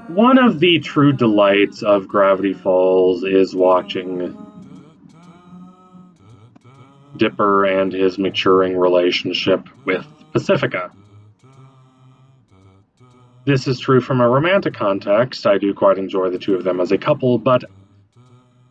One of the true delights of Gravity Falls is watching Dipper and his maturing relationship with Pacifica. This is true from a romantic context. I do quite enjoy the two of them as a couple, but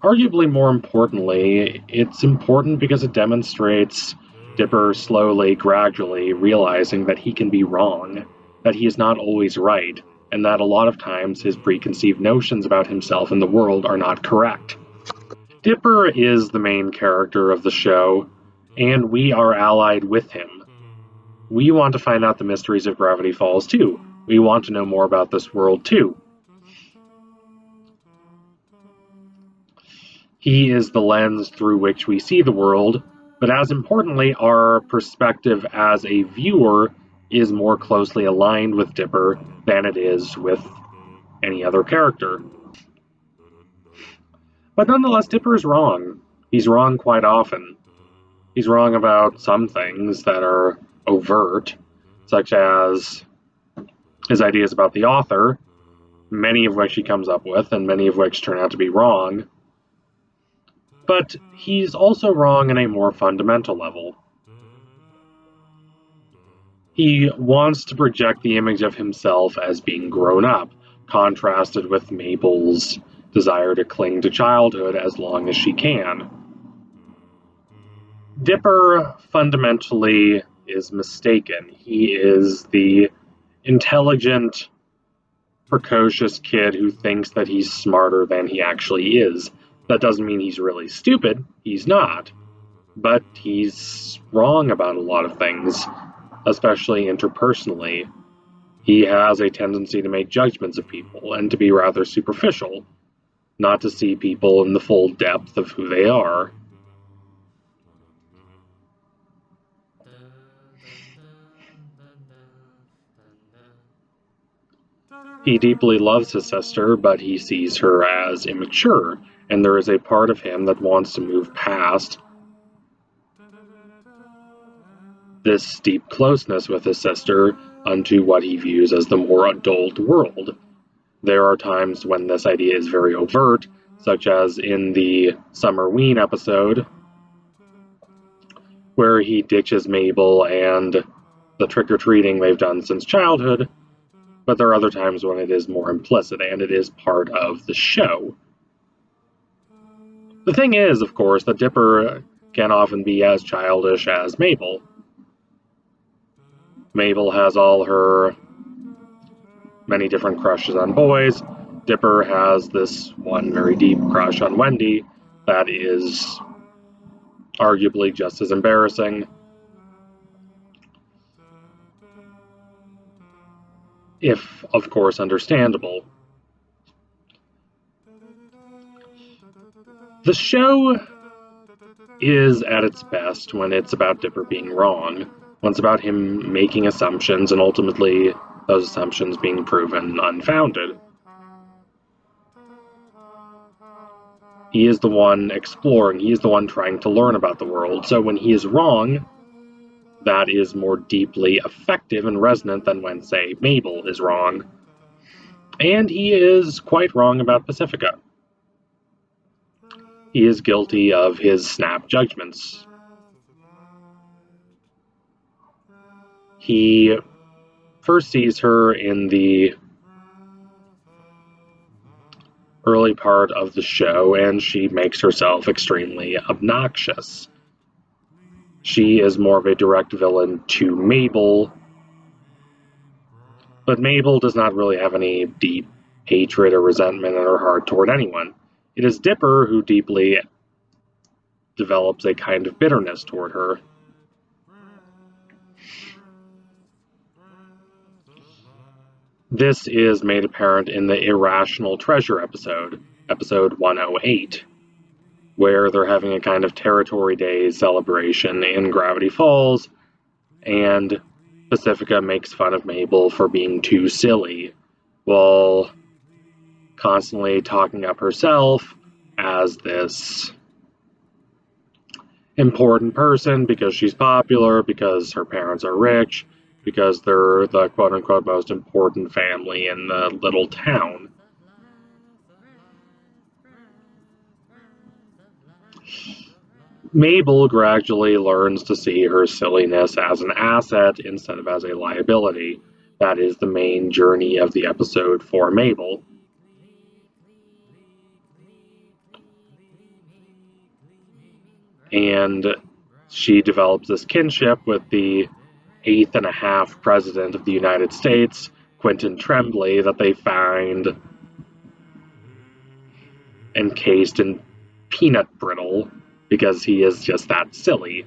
arguably more importantly, it's important because it demonstrates Dipper slowly, gradually realizing that he can be wrong, that he is not always right, and that a lot of times his preconceived notions about himself and the world are not correct. Dipper is the main character of the show, and we are allied with him. We want to find out the mysteries of Gravity Falls too. We want to know more about this world too. He is the lens through which we see the world, but as importantly, our perspective as a viewer is more closely aligned with Dipper than it is with any other character. But nonetheless, Dipper is wrong. He's wrong quite often. He's wrong about some things that are overt, such as his ideas about the author, many of which he comes up with, and many of which turn out to be wrong. But he's also wrong in a more fundamental level. He wants to project the image of himself as being grown up, contrasted with Mabel's desire to cling to childhood as long as she can. Dipper fundamentally is mistaken. He is the intelligent, precocious kid who thinks that he's smarter than he actually is. That doesn't mean he's really stupid. He's not. But he's wrong about a lot of things, especially interpersonally. He has a tendency to make judgments of people and to be rather superficial, not to see people in the full depth of who they are. He deeply loves his sister, but he sees her as immature, and there is a part of him that wants to move past this deep closeness with his sister unto what he views as the more adult world. There are times when this idea is very overt, such as in the Summerween episode, where he ditches Mabel and the trick-or-treating they've done since childhood, but there are other times when it is more implicit, and it is part of the show. The thing is, of course, that Dipper can often be as childish as Mabel. Mabel has all her many different crushes on boys. Dipper has this one very deep crush on Wendy that is arguably just as embarrassing. If, of course, understandable. The show is at its best when it's about Dipper being wrong, when it's about him making assumptions and ultimately those assumptions being proven unfounded. He is the one exploring, he is the one trying to learn about the world, so when he is wrong, that is more deeply effective and resonant than when, say, Mabel is wrong. And he is quite wrong about Pacifica. He is guilty of his snap judgments. He first sees her in the early part of the show, and she makes herself extremely obnoxious. She is more of a direct villain to Mabel, but Mabel does not really have any deep hatred or resentment in her heart toward anyone. It is Dipper who deeply develops a kind of bitterness toward her. This is made apparent in the Irrational Treasure episode 108, where they're having a kind of Territory Day celebration in Gravity Falls, and Pacifica makes fun of Mabel for being too silly, while constantly talking up herself as this important person because she's popular, because her parents are rich, because they're the quote-unquote most important family in the little town. Mabel gradually learns to see her silliness as an asset instead of as a liability. That is the main journey of the episode for Mabel. And she develops this kinship with the 8th and a half president of the United States, Quentin Tremblay, that they find encased in peanut brittle because he is just that silly.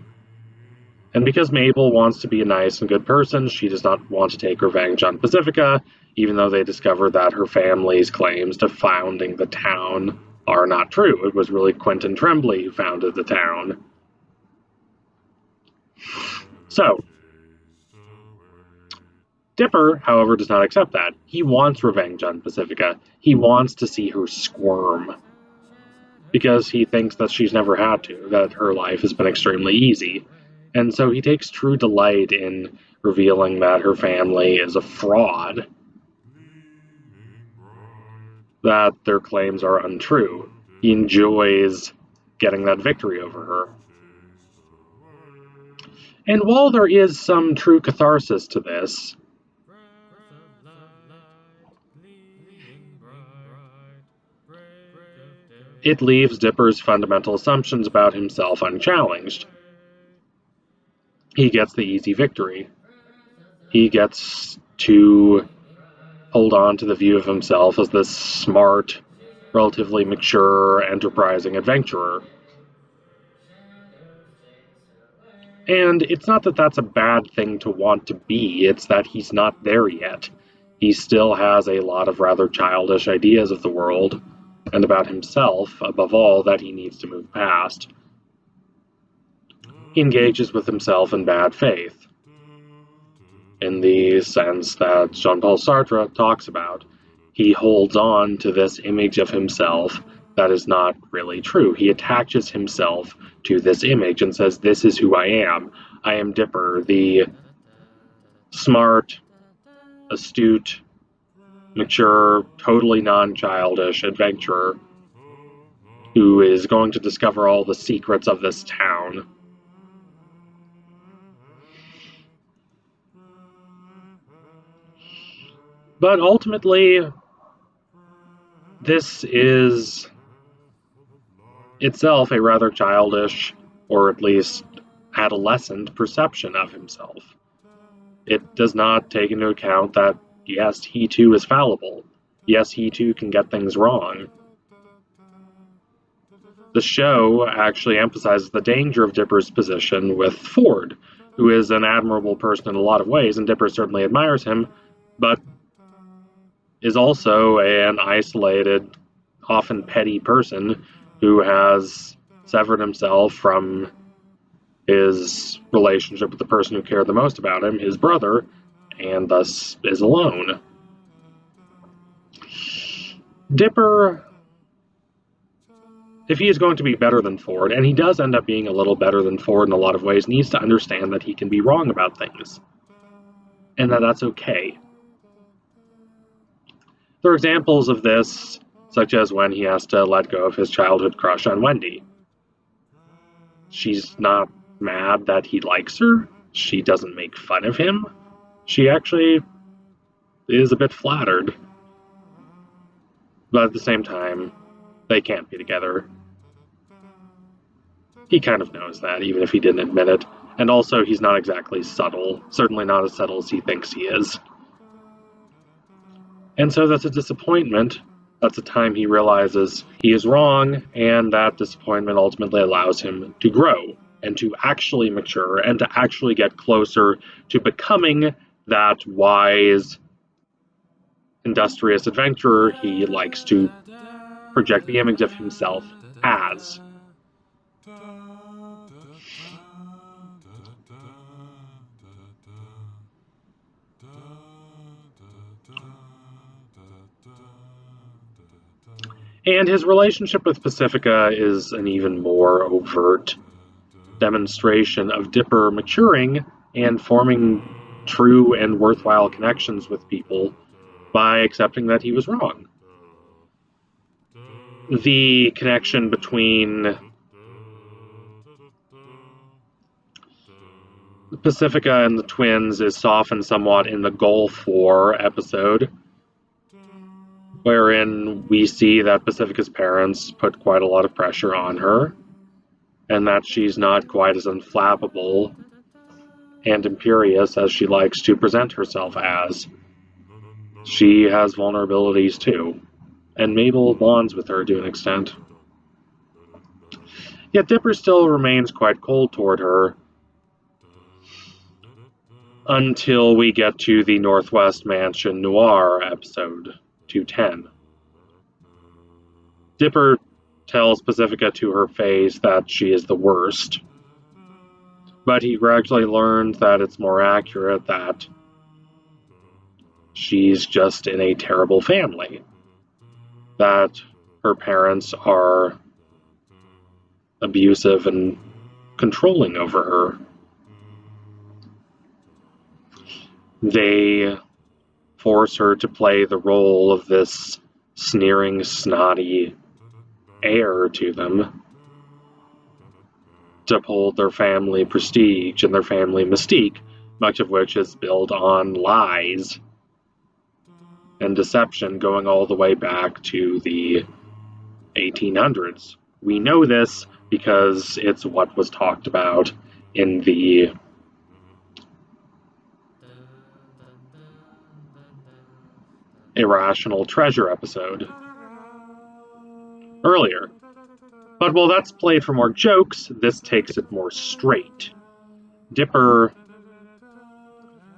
And because Mabel wants to be a nice and good person, she does not want to take revenge on Pacifica, even though they discover that her family's claims to founding the town are not true. It was really Quentin Tremblay who founded the town. So, Dipper, however, does not accept that. He wants revenge on Pacifica. He wants to see her squirm. Because he thinks that she's never had to, that her life has been extremely easy. And so he takes true delight in revealing that her family is a fraud, that their claims are untrue. He enjoys getting that victory over her. And while there is some true catharsis to this, it leaves Dipper's fundamental assumptions about himself unchallenged. He gets the easy victory. He gets to hold on to the view of himself as this smart, relatively mature, enterprising adventurer. And it's not that that's a bad thing to want to be, it's that he's not there yet. He still has a lot of rather childish ideas of the world, and about himself, above all, that he needs to move past. He engages with himself in bad faith, in the sense that Jean-Paul Sartre talks about. He holds on to this image of himself that is not really true. He attaches himself to this image and says, this is who I am. I am Dipper, the smart, astute, mature, totally non-childish adventurer who is going to discover all the secrets of this town. But ultimately, this is itself a rather childish, or at least adolescent, perception of himself. It does not take into account that, yes, he too is fallible. Yes, he too can get things wrong. The show actually emphasizes the danger of Dipper's position with Ford, who is an admirable person in a lot of ways, and Dipper certainly admires him, but is also an isolated, often petty person who has severed himself from his relationship with the person who cared the most about him, his brother, and thus is alone. Dipper, if he is going to be better than Ford, and he does end up being a little better than Ford in a lot of ways, needs to understand that he can be wrong about things, and that that's okay. There are examples of this, such as when he has to let go of his childhood crush on Wendy. She's not mad that he likes her. She doesn't make fun of him. She actually is a bit flattered. But at the same time, they can't be together. He kind of knows that, even if he didn't admit it. And also, he's not exactly subtle. Certainly not as subtle as he thinks he is. And so that's a disappointment. That's a time he realizes he is wrong, and that disappointment ultimately allows him to grow and to actually mature and to actually get closer to becoming that wise, industrious adventurer he likes to project the image of himself as. And his relationship with Pacifica is an even more overt demonstration of Dipper maturing and forming true and worthwhile connections with people by accepting that he was wrong. The connection between Pacifica and the twins is softened somewhat in the Gulf War episode, wherein we see that Pacifica's parents put quite a lot of pressure on her, and that she's not quite as unflappable and imperious as she likes to present herself as. She has vulnerabilities too, and Mabel bonds with her to an extent. Yet Dipper still remains quite cold toward her, until we get to the Northwest Mansion Noir episode 210. Dipper tells Pacifica to her face that she is the worst, but he gradually learns that it's more accurate that she's just in a terrible family, that her parents are abusive and controlling over her. They force her to play the role of this sneering, snotty heir to them, to uphold their family prestige and their family mystique, much of which is built on lies and deception going all the way back to the 1800s. We know this because it's what was talked about in the Irrational Treasure episode earlier. But while that's played for more jokes, this takes it more straight. Dipper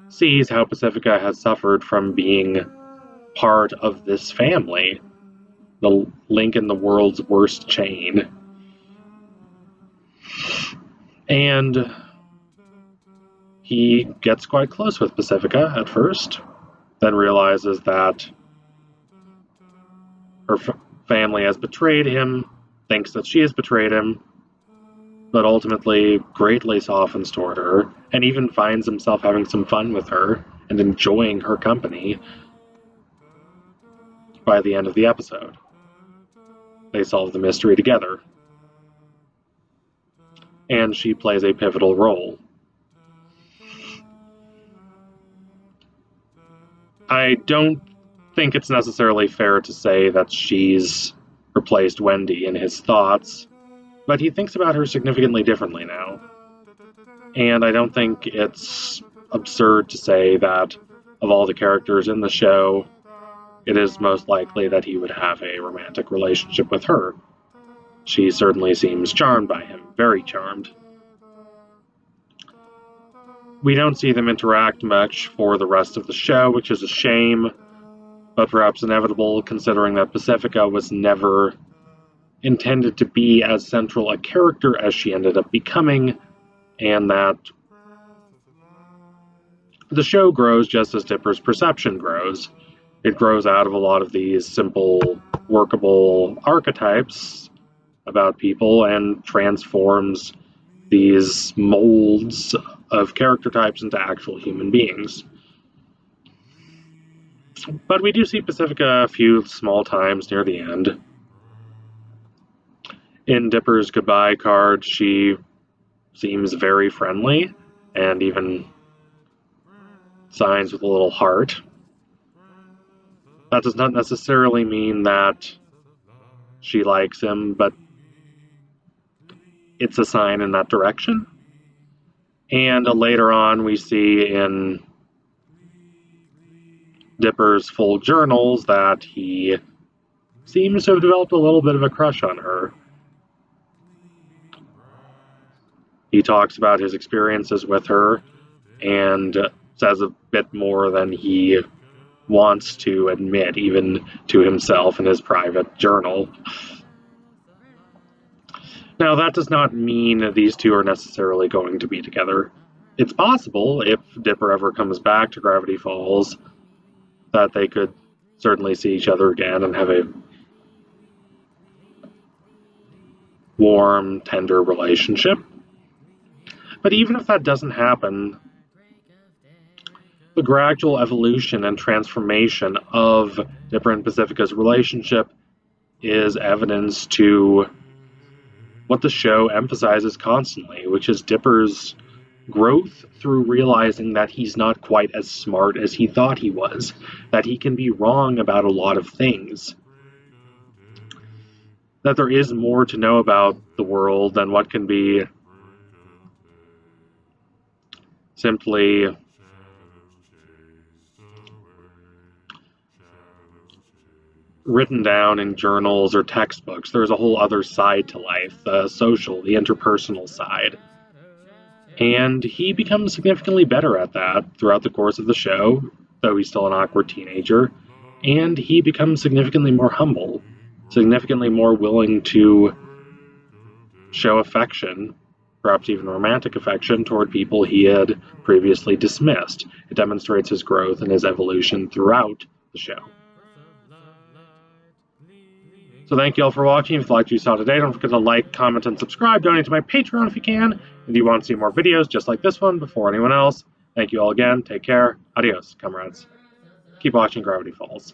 sees how Pacifica has suffered from being part of this family, the link in the world's worst chain. And he gets quite close with Pacifica at first, then realizes that her family has betrayed him, thinks that she has betrayed him, but ultimately greatly softens toward her, and even finds himself having some fun with her and enjoying her company by the end of the episode. They solve the mystery together, and she plays a pivotal role. I don't think it's necessarily fair to say that she's replaced Wendy in his thoughts, but he thinks about her significantly differently now. And I don't think it's absurd to say that of all the characters in the show, it is most likely that he would have a romantic relationship with her. She certainly seems charmed by him, very charmed. We don't see them interact much for the rest of the show, which is a shame, but perhaps inevitable considering that Pacifica was never intended to be as central a character as she ended up becoming, and that the show grows just as Dipper's perception grows. It grows out of a lot of these simple, workable archetypes about people and transforms these molds of character types into actual human beings. But we do see Pacifica a few small times near the end. In Dipper's goodbye card, she seems very friendly and even signs with a little heart. That does not necessarily mean that she likes him, but it's a sign in that direction. And later on, we see in Dipper's full journals that he seems to have developed a little bit of a crush on her. He talks about his experiences with her and says a bit more than he wants to admit, even to himself in his private journal. Now, that does not mean these two are necessarily going to be together. It's possible, if Dipper ever comes back to Gravity Falls, that they could certainly see each other again and have a warm, tender relationship. But even if that doesn't happen, The gradual evolution and transformation of Dipper and Pacifica's relationship is evidence to what the show emphasizes constantly, which is Dipper's growth through realizing that he's not quite as smart as he thought he was, that he can be wrong about a lot of things, that there is more to know about the world than what can be simply written down in journals or textbooks. There's a whole other side to life, the social, the interpersonal side. And he becomes significantly better at that throughout the course of the show, though he's still an awkward teenager. And he becomes significantly more humble, significantly more willing to show affection, perhaps even romantic affection, toward people he had previously dismissed. It demonstrates his growth and his evolution throughout the show. So thank you all for watching. If you liked what you saw today, don't forget to like, comment, and subscribe. Donate to my Patreon if you can. If you want to see more videos just like this one before anyone else, thank you all again. Take care. Adios, comrades. Keep watching Gravity Falls.